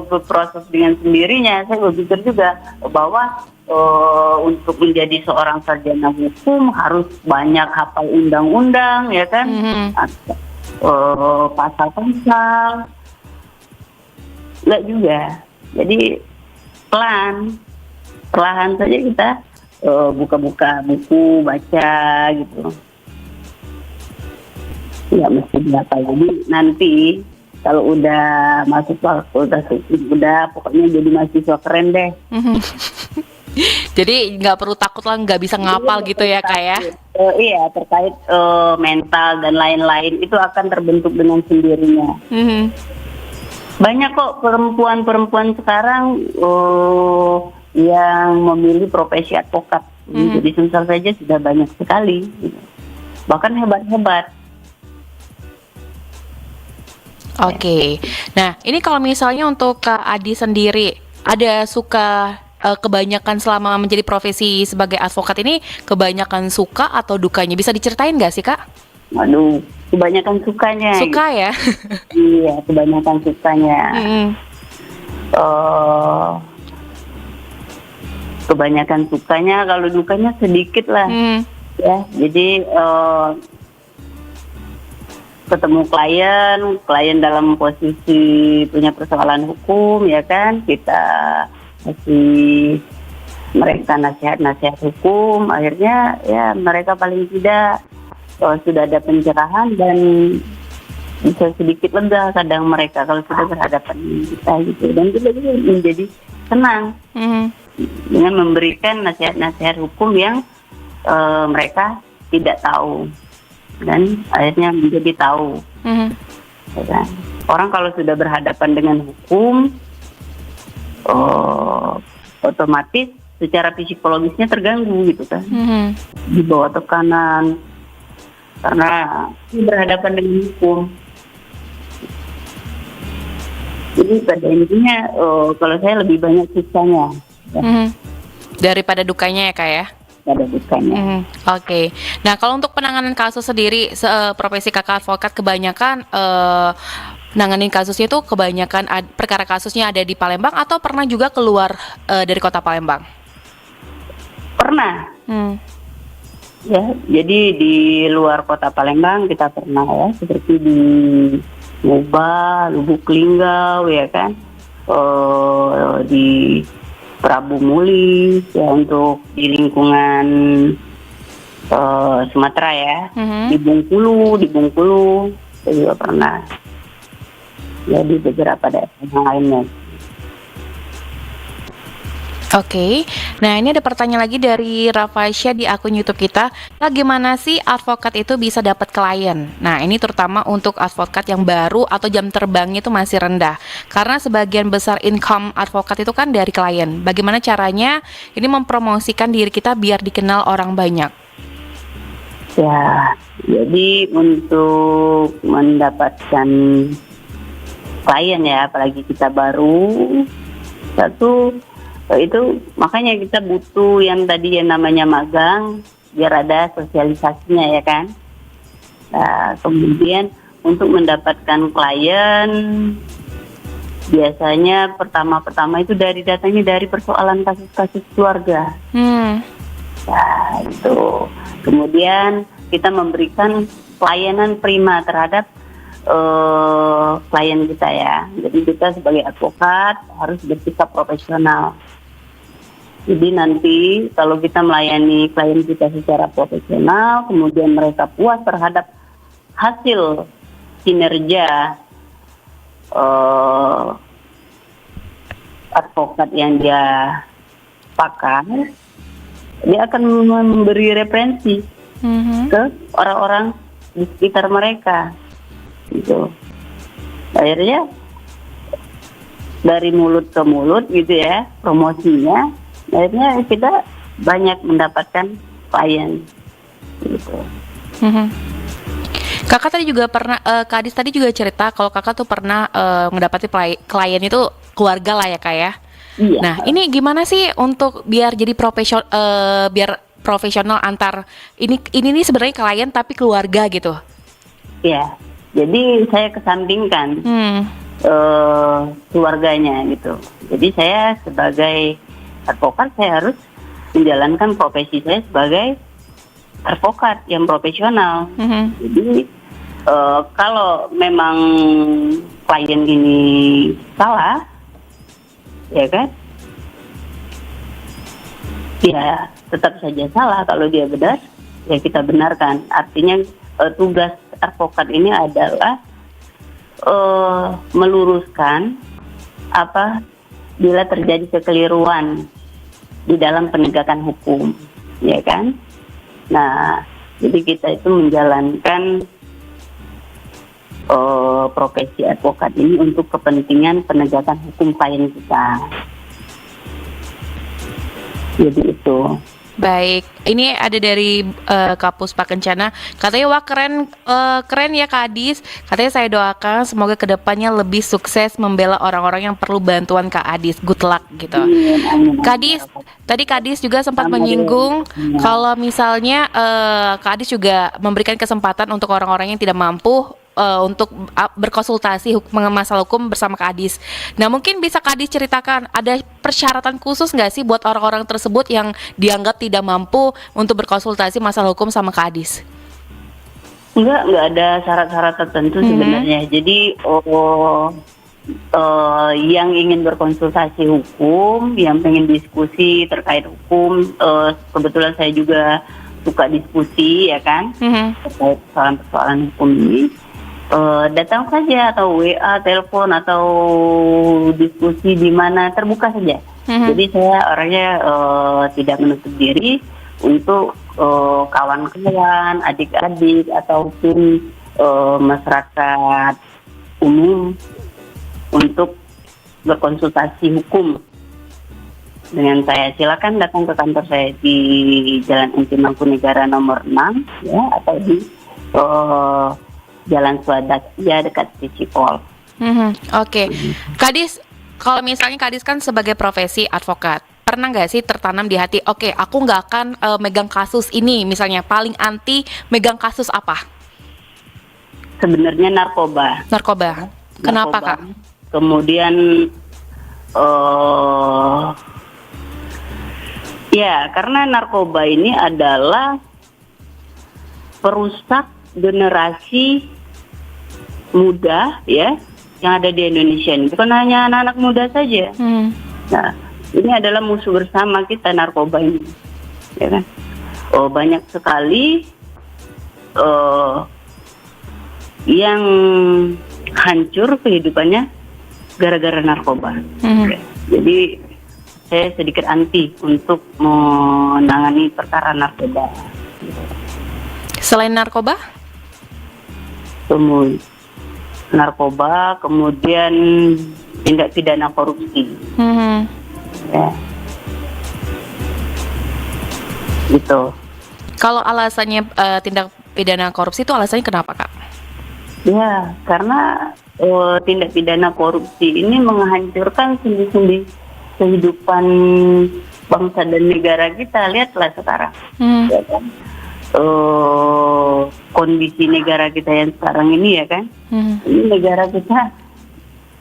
berproses dengan sendirinya. Saya berpikir juga bahwa untuk menjadi seorang sarjana hukum harus banyak hafal undang-undang, ya kan, pasal-pasal. Enggak juga. Jadi perlahan saja kita buka-buka buku, baca gitu. Ya mesti dihafal. Jadi nanti kalau udah masuk fakultas hukum, udah pokoknya jadi mahasiswa keren deh. Jadi nggak perlu takut lah nggak bisa ngapal gitu ya Kak ya? Iya, terkait mental dan lain-lain itu akan terbentuk dengan sendirinya. Banyak kok perempuan-perempuan sekarang yang memilih profesi advokat. Jadi Sumsel saja sudah banyak sekali, bahkan hebat-hebat. Oke. Nah, ini kalau misalnya untuk Kak Adi sendiri, ada suka kebanyakan selama menjadi profesi sebagai advokat ini, kebanyakan suka atau dukanya? Bisa diceritain nggak sih Kak? Waduh, kebanyakan sukanya. Suka ya? Iya, kebanyakan sukanya. Kebanyakan sukanya, kalau dukanya sedikit lah. Ya, jadi ketemu klien dalam posisi punya persoalan hukum, ya kan, kita kasih mereka nasihat-nasihat hukum, akhirnya ya mereka paling tidak sudah ada pencerahan dan bisa sedikit lega kadang mereka kalau sudah berhadapan dengan kita gitu, dan kita juga menjadi senang dengan memberikan nasihat-nasihat hukum yang mereka tidak tahu. Dan akhirnya menjadi tahu. Ya kan? Orang kalau sudah berhadapan dengan hukum, otomatis secara psikologisnya terganggu gitu kan, di bawah tekanan karena berhadapan dengan hukum. Jadi pada intinya kalau saya lebih banyak sukanya daripada dukanya ya Kak ya? Oke. Nah, kalau untuk penanganan kasus sendiri, profesi kakak advokat kebanyakan nanganin kasusnya itu kebanyakan perkara kasusnya ada di Palembang atau pernah juga keluar dari kota Palembang? Pernah. Ya, jadi di luar kota Palembang kita pernah ya, seperti di Moba, Lubuk Linggau, ya kan. di Prabu Muli ya, untuk di lingkungan Sumatera ya, di Bengkulu saya juga pernah ya, di beberapa daerah yang lainnya. Oke, nah ini ada pertanyaan lagi dari Rafasya di akun YouTube kita. Bagaimana sih advokat itu bisa dapat klien? Nah ini terutama untuk advokat yang baru atau jam terbangnya itu masih rendah. Karena sebagian besar income advokat itu kan dari klien. Bagaimana caranya ini mempromosikan diri kita biar dikenal orang banyak? Ya, jadi untuk mendapatkan klien ya, apalagi kita baru, itu makanya kita butuh yang tadi yang namanya magang biar ada sosialisasinya ya kan. Nah, kemudian untuk mendapatkan klien biasanya pertama itu datangnya dari persoalan kasus-kasus keluarga. Nah, itu kemudian kita memberikan pelayanan prima terhadap klien kita ya. Jadi kita sebagai advokat harus bersikap profesional. Jadi nanti kalau kita melayani klien kita secara profesional, kemudian mereka puas terhadap hasil kinerja advokat yang dia pakai, dia akan memberi referensi ke orang-orang di sekitar mereka. Gitu. Akhirnya dari mulut ke mulut gitu ya, promosinya, akhirnya kita banyak mendapatkan klien gitu. Kakak tadi juga pernah, Kak Adis tadi juga cerita kalau kakak tuh pernah mendapati klien itu keluarga lah ya Kak ya. Iya. Nah ini gimana sih untuk biar jadi profesional antar ini sebenarnya klien tapi keluarga gitu? Iya. Jadi saya kesampingkan keluarganya gitu. Jadi saya sebagai advokat saya harus menjalankan profesi saya sebagai advokat yang profesional. Jadi kalau memang klien ini salah, ya kan? Ya tetap saja salah. Kalau dia benar, ya kita benarkan. Artinya tugas advokat ini adalah meluruskan apa bila terjadi kekeliruan di dalam penegakan hukum, ya kan? Nah, jadi kita itu menjalankan profesi advokat ini untuk kepentingan penegakan hukum klien kita. Jadi itu. Baik, ini ada dari Kapus Pak Kencana. Katanya wah keren ya Kak Adis. Katanya saya doakan semoga kedepannya lebih sukses membela orang-orang yang perlu bantuan Kak Adis. Good luck gitu. Kak Adis, tadi Kak Adis juga sempat menyinggung kalau misalnya Kak Adis juga memberikan kesempatan untuk orang-orang yang tidak mampu untuk berkonsultasi masalah hukum bersama Kak Adis. Nah mungkin bisa Kak Adis ceritakan ada persyaratan khusus nggak sih buat orang-orang tersebut yang dianggap tidak mampu untuk berkonsultasi masalah hukum sama Kak Adis? Nggak ada syarat-syarat tertentu sebenarnya. Jadi yang ingin berkonsultasi hukum, yang pengen diskusi terkait hukum, kebetulan saya juga suka diskusi ya kan, terkait persoalan hukum ini. Datang saja atau WA, telepon atau diskusi di mana terbuka saja. Jadi saya orangnya tidak menutup diri untuk kawan-kawan, adik-adik ataupun masyarakat umum untuk berkonsultasi hukum dengan saya. Silakan datang ke kantor saya di Jalan Inti Mangkunegara nomor 6 ya, atau di Jalan Swadak ya, dekat Cicipol. Oke. Kak Adis, kalau misalnya Kak Adis kan sebagai profesi advokat, pernah nggak sih tertanam di hati, oke, aku nggak akan megang kasus ini, misalnya paling anti megang kasus apa? Sebenarnya narkoba. Kenapa Kak? Kemudian ya karena narkoba ini adalah perusak generasi muda ya, yang ada di Indonesia ini bukan hanya anak-anak muda saja. Nah, ini adalah musuh bersama kita, narkoba ini, ya kan? Banyak sekali yang hancur kehidupannya gara-gara narkoba. Jadi saya sedikit anti untuk menangani perkara narkoba. Selain narkoba? Narkoba, kemudian tindak pidana korupsi. Ya. Gitu. Kalau alasannya tindak pidana korupsi itu alasannya kenapa, Kak? Ya, karena tindak pidana korupsi ini menghancurkan sendi-sendi kehidupan bangsa dan negara kita. Lihatlah sekarang, ya kan? Kondisi negara kita yang sekarang ini, ya kan? Ini negara kita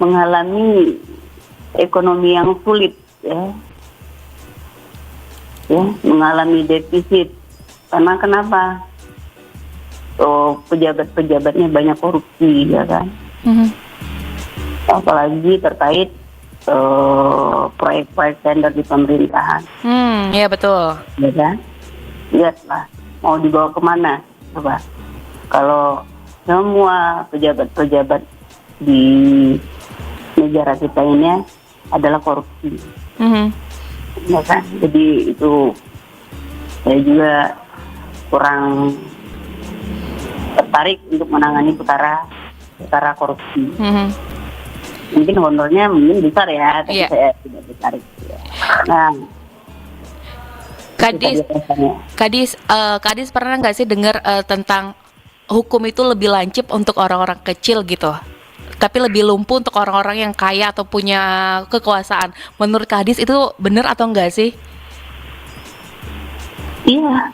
mengalami ekonomi yang sulit, ya, mengalami defisit. Karena kenapa? Pejabat-pejabatnya banyak korupsi, ya kan? Apalagi terkait proyek-proyek tender di pemerintahan. Iya betul. Ya kan? Lihatlah, mau dibawa kemana? Coba. Kalau semua pejabat-pejabat di negara kita ini adalah korupsi. Ya kan? Jadi itu saya juga kurang tertarik untuk menangani perkara korupsi. Mungkin honornya besar ya, tapi saya tidak tertarik. Nah, Kadis pernah nggak sih dengar tentang hukum itu lebih lancip untuk orang-orang kecil gitu, tapi lebih lumpuh untuk orang-orang yang kaya atau punya kekuasaan? Menurut Kadis itu benar atau enggak sih? Iya.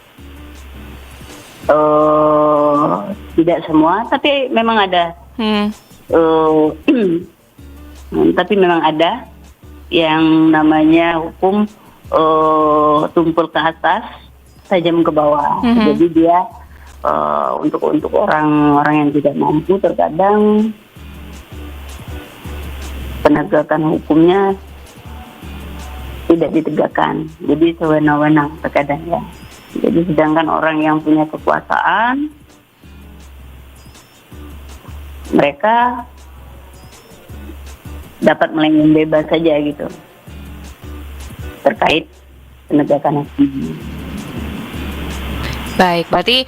Tidak semua, tapi memang ada. Tapi memang ada yang namanya hukum tumpul ke atas, tajam ke bawah. Jadi dia untuk orang-orang yang tidak mampu, terkadang penegakan hukumnya tidak ditegakkan. Jadi sewenang-wenang terkadang, ya. Jadi sedangkan orang yang punya kekuasaan, mereka dapat melenggang bebas saja gitu terkait penegakan hukum. Baik, berarti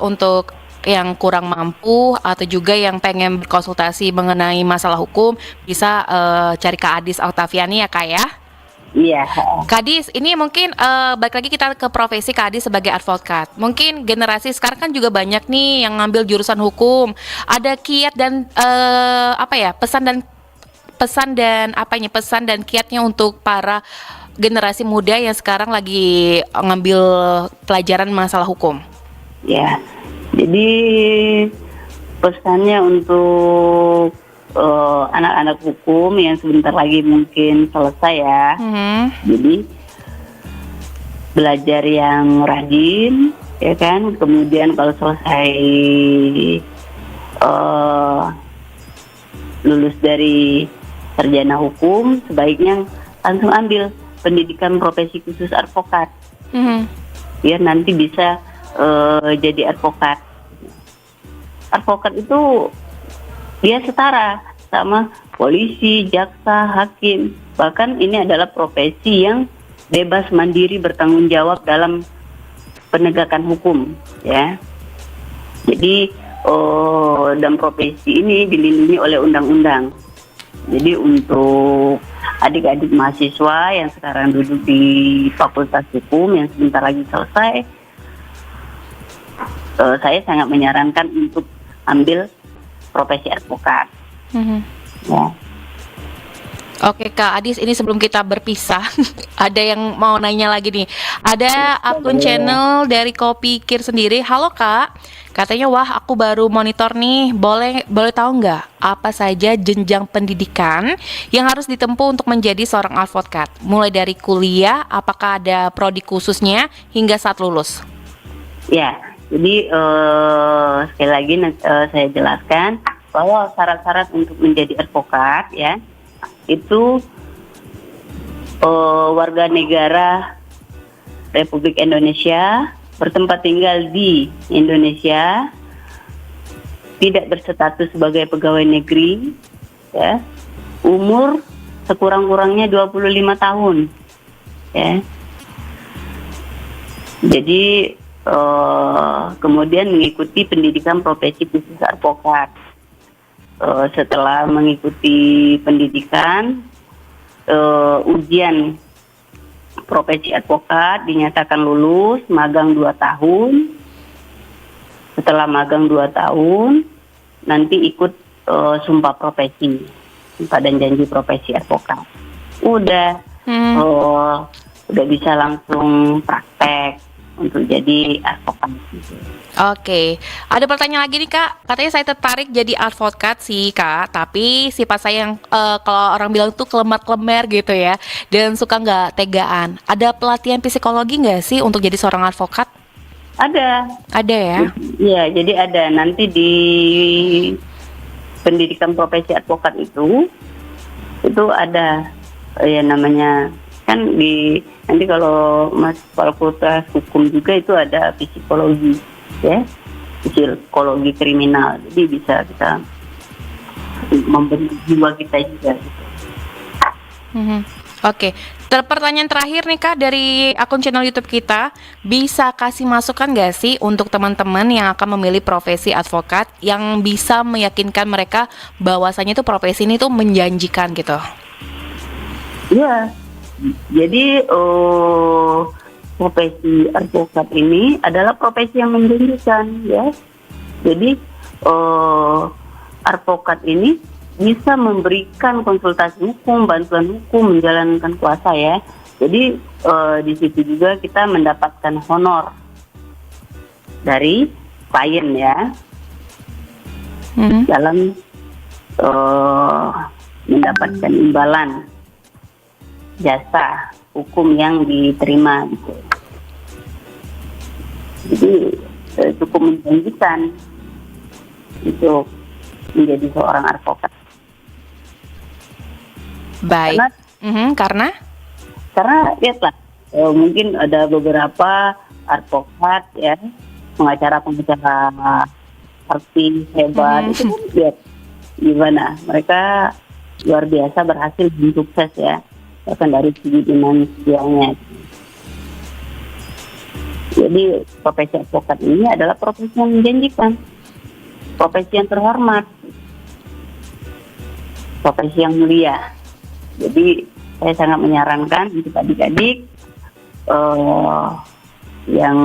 untuk yang kurang mampu atau juga yang pengen berkonsultasi mengenai masalah hukum bisa cari Kak Adis Oktaviani ya, Kak, ya? Iya. Kadis, ini mungkin balik lagi kita ke profesi Kadis sebagai advokat. Mungkin generasi sekarang kan juga banyak nih yang ngambil jurusan hukum. Ada kiat dan pesan dan kiatnya untuk para generasi muda yang sekarang lagi ngambil pelajaran masalah hukum. Ya, jadi pesannya untuk anak-anak hukum yang sebentar lagi mungkin selesai ya. Jadi belajar yang rajin, ya kan. Kemudian kalau selesai lulus dari sarjana hukum, sebaiknya langsung ambil pendidikan profesi khusus advokat. Biar nanti bisa jadi advokat. Advokat itu dia setara sama polisi, jaksa, hakim. Bahkan ini adalah profesi yang bebas mandiri bertanggung jawab dalam penegakan hukum, ya. Jadi dan profesi ini dilindungi oleh undang-undang. Jadi untuk adik-adik mahasiswa yang sekarang duduk di Fakultas Hukum yang sebentar lagi selesai, saya sangat menyarankan untuk ambil profesi advokat. Ya. Oke Kak Adis, ini sebelum kita berpisah ada yang mau nanya lagi nih. Ada akun channel dari Kopi Kir sendiri. Halo Kak, katanya wah aku baru monitor nih, boleh tahu nggak apa saja jenjang pendidikan yang harus ditempuh untuk menjadi seorang advokat? Mulai dari kuliah, apakah ada prodi khususnya hingga saat lulus? Ya, jadi sekali lagi saya jelaskan, bahwa syarat-syarat untuk menjadi advokat ya itu warga negara Republik Indonesia, bertempat tinggal di Indonesia, tidak berstatus sebagai pegawai negeri, ya, umur sekurang-kurangnya 25 tahun, ya. Jadi kemudian mengikuti pendidikan profesi khusus advokat. Setelah mengikuti pendidikan, ujian profesi advokat dinyatakan lulus, magang 2 tahun. Setelah magang 2 tahun, nanti ikut sumpah profesi, sumpah dan janji profesi advokat. Udah bisa langsung praktek untuk jadi advokat. Oke, ada pertanyaan lagi nih Kak. Katanya saya tertarik jadi advokat sih Kak, tapi sifat saya yang kalau orang bilang tuh kelemar-kelemar gitu ya, dan suka nggak tegaan. Ada pelatihan psikologi nggak sih untuk jadi seorang advokat? Ada ya? Iya, jadi ada. Nanti di pendidikan profesi advokat itu ada ya namanya kan nanti kalau Mas fakultas hukum juga itu ada psikologi. Ya, psikologi kriminal, jadi bisa kita membentuk jiwa kita juga. Gitu. Oke, pertanyaan terakhir nih Kak dari akun channel YouTube kita, bisa kasih masukan nggak sih untuk teman-teman yang akan memilih profesi advokat yang bisa meyakinkan mereka bahwasanya itu profesi ini tuh menjanjikan gitu? Iya, jadi profesi advokat ini adalah profesi yang menjanjikan, ya. Jadi advokat ini bisa memberikan konsultasi hukum, bantuan hukum, menjalankan kuasa ya. Jadi di situ juga kita mendapatkan honor dari klien ya, dalam mendapatkan imbalan jasa hukum yang diterima gitu. Jadi cukup menjanjikan untuk menjadi seorang advokat. Baik. Karena lihatlah mungkin ada beberapa advokat ya, pengacara artis hebat itu kan lihat gimana mereka luar biasa berhasil dan sukses ya, bahkan dari segi finansialnya. Jadi profesi advokat ini adalah profesi yang menjanjikan, profesi yang terhormat, profesi yang mulia. Jadi saya sangat menyarankan untuk adik-adik yang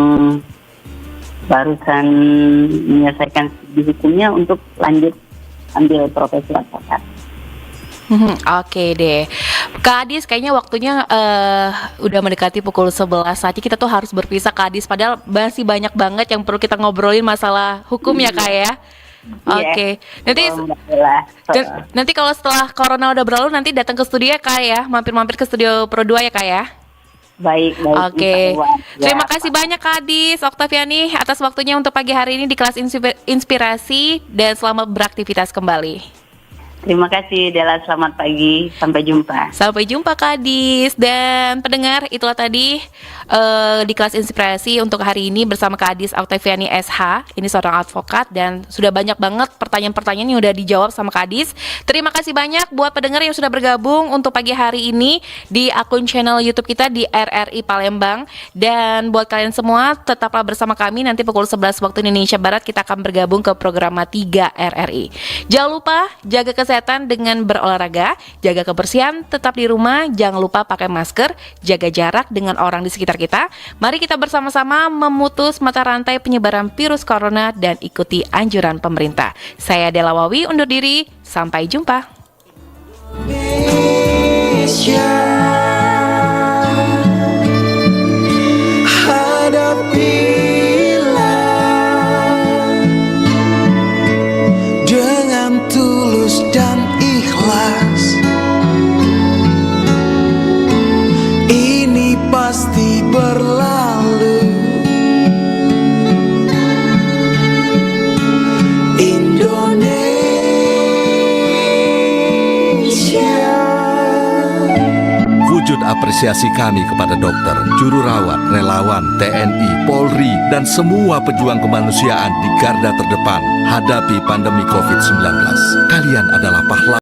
barusan menyelesaikan studi hukumnya untuk lanjut ambil profesi advokat. Oke deh, Kak Adis, kayaknya waktunya udah mendekati pukul 11 saja. Kita tuh harus berpisah Kak Adis, padahal masih banyak banget yang perlu kita ngobrolin masalah hukum ya Kak ya. Oke. Nanti kalau setelah corona udah berlalu, nanti datang ke studio ya Kak ya, mampir-mampir ke studio Pro 2 ya Kak ya. Baik. Oke. Terima kasih banyak Kak Adis Oktaviani atas waktunya untuk pagi hari ini di kelas inspirasi, dan selamat beraktivitas kembali. Terima kasih Della, selamat pagi, sampai jumpa. Sampai jumpa Kak Adis. Dan pendengar, itulah tadi di kelas inspirasi untuk hari ini bersama Kak Adis Oktaviani SH. Ini seorang advokat dan sudah banyak banget pertanyaan-pertanyaan yang udah dijawab sama Kak Adis. Terima kasih banyak buat pendengar yang sudah bergabung untuk pagi hari ini di akun channel YouTube kita di RRI Palembang. Dan buat kalian semua, tetaplah bersama kami. Nanti pukul 11 waktu Indonesia Barat kita akan bergabung ke program 3 RRI. Jangan lupa jaga kesehatan dengan berolahraga, jaga kebersihan, tetap di rumah, jangan lupa pakai masker, jaga jarak dengan orang di sekitar kita. Mari kita bersama-sama memutus mata rantai penyebaran virus corona dan ikuti anjuran pemerintah. Saya Della Wawi undur diri, sampai jumpa. Dengan tulus dan ikhlas, ini pasti berlalu. Indonesia wujud apresiasi kami kepada dokter, juru rawat, relawan, TNI, Polri, dan semua pejuang kemanusiaan di garda terdepan hadapi pandemi COVID-19. Kalian adalah pahlawan.